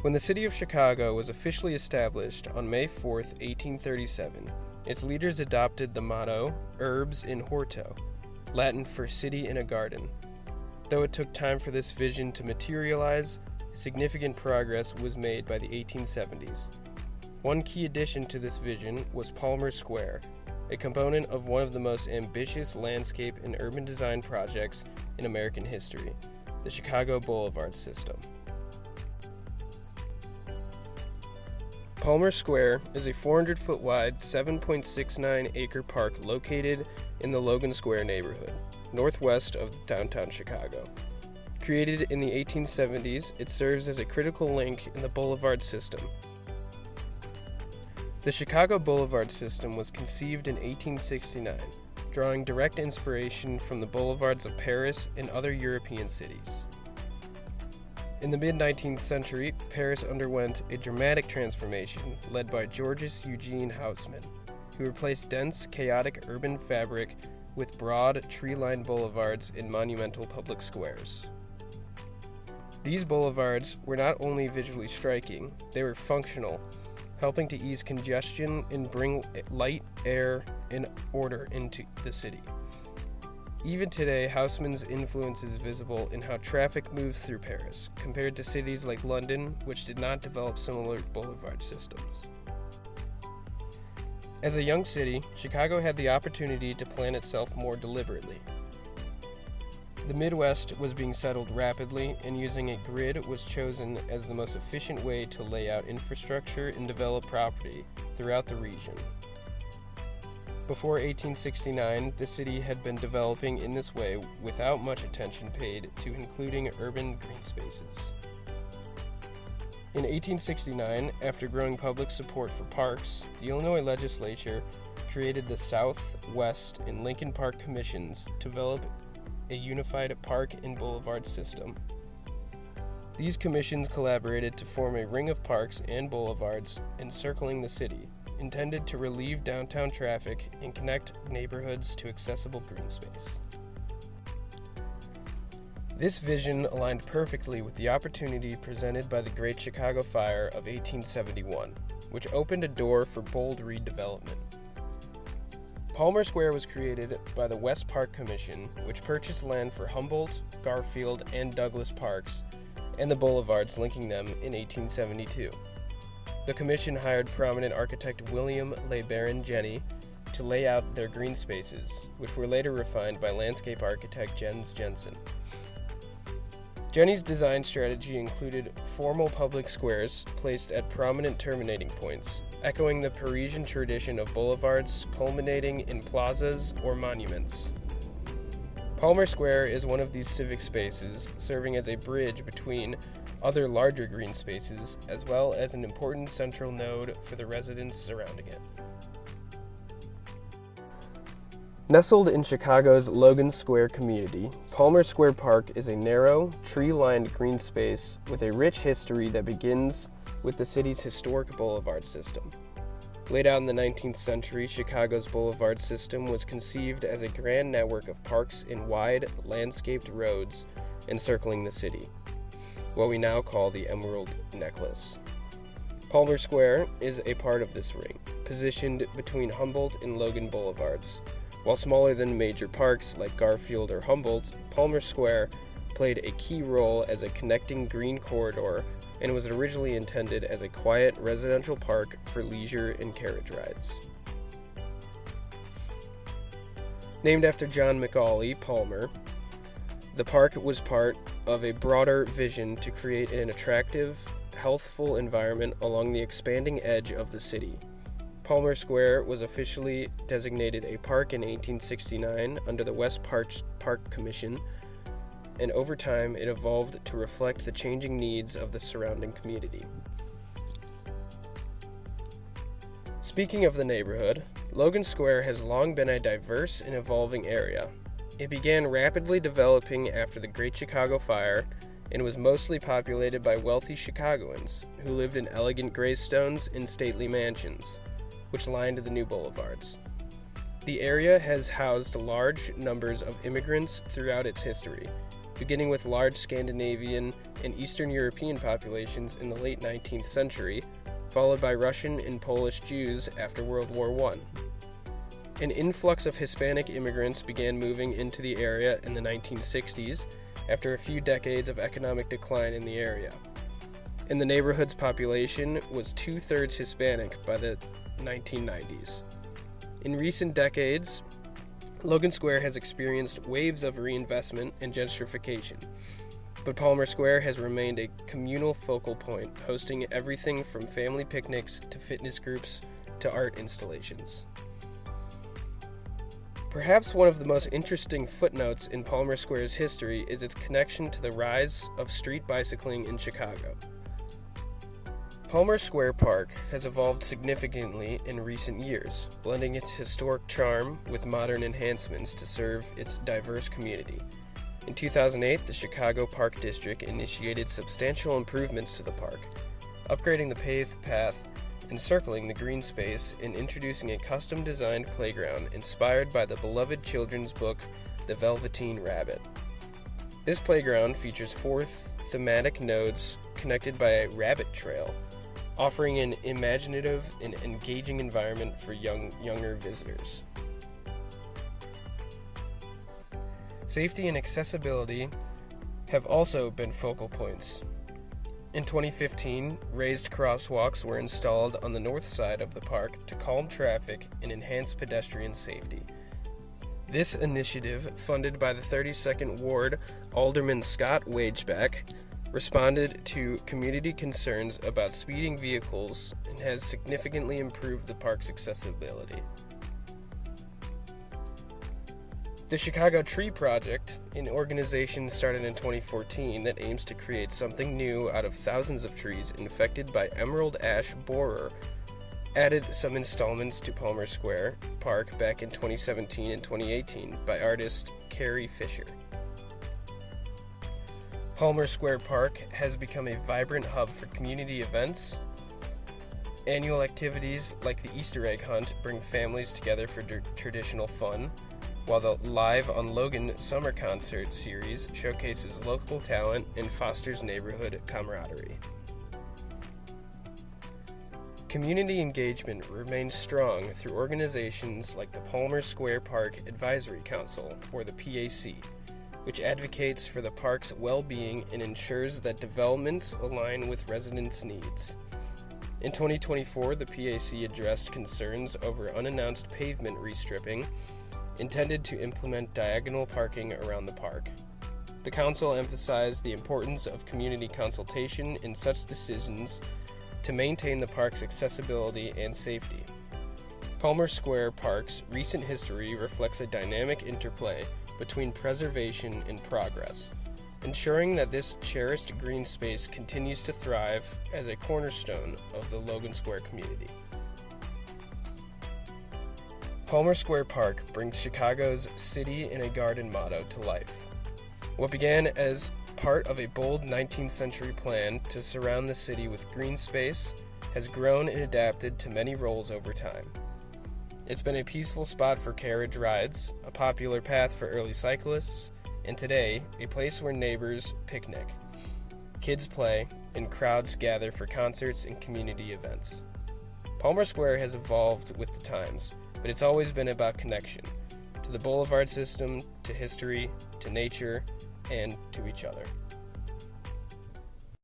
When the city of Chicago was officially established on May 4, 1837, its leaders adopted the motto, Urbs in Horto, Latin for city in a garden. Though it took time for this vision to materialize, significant progress was made by the 1870s. One key addition to this vision was Palmer Square, a component of one of the most ambitious landscape and urban design projects in American history, the Chicago Boulevard System. Palmer Square is a 400-foot wide, 7.69-acre park located in the Logan Square neighborhood, northwest of downtown Chicago. Created in the 1870s, it serves as a critical link in the boulevard system. The Chicago Boulevard System was conceived in 1869, drawing direct inspiration from the boulevards of Paris and other European cities. In the mid-19th century, Paris underwent a dramatic transformation led by Georges Eugene Haussmann, who replaced dense, chaotic urban fabric with broad, tree-lined boulevards and monumental public squares. These boulevards were not only visually striking, they were functional, helping to ease congestion and bring light, air, and order into the city. Even today, Haussmann's influence is visible in how traffic moves through Paris, compared to cities like London, which did not develop similar boulevard systems. As a young city, Chicago had the opportunity to plan itself more deliberately. The Midwest was being settled rapidly, and using a grid was chosen as the most efficient way to lay out infrastructure and develop property throughout the region. Before 1869, the city had been developing in this way without much attention paid to including urban green spaces. In 1869, after growing public support for parks, the Illinois legislature created the South, West, and Lincoln Park Commissions to develop a unified park and boulevard system. These commissions collaborated to form a ring of parks and boulevards encircling the city, intended to relieve downtown traffic and connect neighborhoods to accessible green space. This vision aligned perfectly with the opportunity presented by the Great Chicago Fire of 1871, which opened a door for bold redevelopment. Palmer Square was created by the West Park Commission, which purchased land for Humboldt, Garfield, and Douglas parks, and the boulevards linking them in 1872. The commission hired prominent architect William LeBaron Jenney to lay out their green spaces, which were later refined by landscape architect Jens Jensen. Jenney's design strategy included formal public squares placed at prominent terminating points, echoing the Parisian tradition of boulevards culminating in plazas or monuments. Palmer Square is one of these civic spaces, serving as a bridge between other larger green spaces, as well as an important central node for the residents surrounding it. Nestled in Chicago's Logan Square community, Palmer Square Park is a narrow, tree-lined green space with a rich history that begins with the city's historic boulevard system. Laid out in the 19th century, Chicago's boulevard system was conceived as a grand network of parks and wide, landscaped roads encircling the city, what we now call the Emerald Necklace. Palmer Square is a part of this ring, positioned between Humboldt and Logan boulevards. While smaller than major parks like Garfield or Humboldt, Palmer Square played a key role as a connecting green corridor and was originally intended as a quiet residential park for leisure and carriage rides. Named after John Macaulay Palmer, the park was part of a broader vision to create an attractive, healthful environment along the expanding edge of the city. Palmer Square was officially designated a park in 1869 under the West Park Commission, and over time it evolved to reflect the changing needs of the surrounding community. Speaking of the neighborhood, Logan Square has long been a diverse and evolving area. It began rapidly developing after the Great Chicago Fire and was mostly populated by wealthy Chicagoans who lived in elegant graystones and stately mansions, which lined the new boulevards. The area has housed large numbers of immigrants throughout its history, beginning with large Scandinavian and Eastern European populations in the late 19th century, followed by Russian and Polish Jews after World War I. An influx of Hispanic immigrants began moving into the area in the 1960s after a few decades of economic decline in the area. And the neighborhood's population was 2/3 Hispanic by the 1990s. In recent decades, Logan Square has experienced waves of reinvestment and gentrification, but Palmer Square has remained a communal focal point, hosting everything from family picnics to fitness groups to art installations. Perhaps one of the most interesting footnotes in Palmer Square's history is its connection to the rise of street bicycling in Chicago. Palmer Square Park has evolved significantly in recent years, blending its historic charm with modern enhancements to serve its diverse community. In 2008, the Chicago Park District initiated substantial improvements to the park, upgrading the paved path, encircling the green space, and introducing a custom-designed playground inspired by the beloved children's book, The Velveteen Rabbit. This playground features 4 thematic nodes connected by a rabbit trail, offering an imaginative and engaging environment for younger visitors. Safety and accessibility have also been focal points. In 2015, raised crosswalks were installed on the north side of the park to calm traffic and enhance pedestrian safety. This initiative, funded by the 32nd Ward Alderman Scott Wageback, responded to community concerns about speeding vehicles and has significantly improved the park's accessibility. The Chicago Tree Project, an organization started in 2014 that aims to create something new out of thousands of trees infected by emerald ash borer, added some installments to Palmer Square Park back in 2017 and 2018 by artist Carrie Fisher. Palmer Square Park has become a vibrant hub for community events. Annual activities like the Easter egg hunt bring families together for traditional fun, while the Live on Logan summer concert series showcases local talent and fosters neighborhood camaraderie. Community engagement remains strong through organizations like the Palmer Square Park Advisory Council, or the PAC, which advocates for the park's well-being and ensures that developments align with residents' needs. In 2024, the PAC addressed concerns over unannounced pavement restripping intended to implement diagonal parking around the park. The council emphasized the importance of community consultation in such decisions to maintain the park's accessibility and safety. Palmer Square Park's recent history reflects a dynamic interplay between preservation and progress, ensuring that this cherished green space continues to thrive as a cornerstone of the Logan Square community. Palmer Square Park brings Chicago's City in a Garden motto to life. What began as part of a bold 19th century plan to surround the city with green space has grown and adapted to many roles over time. It's been a peaceful spot for carriage rides, a popular path for early cyclists, and today, a place where neighbors picnic, kids play, and crowds gather for concerts and community events. Palmer Square has evolved with the times, but it's always been about connection, to the boulevard system, to history, to nature, and to each other.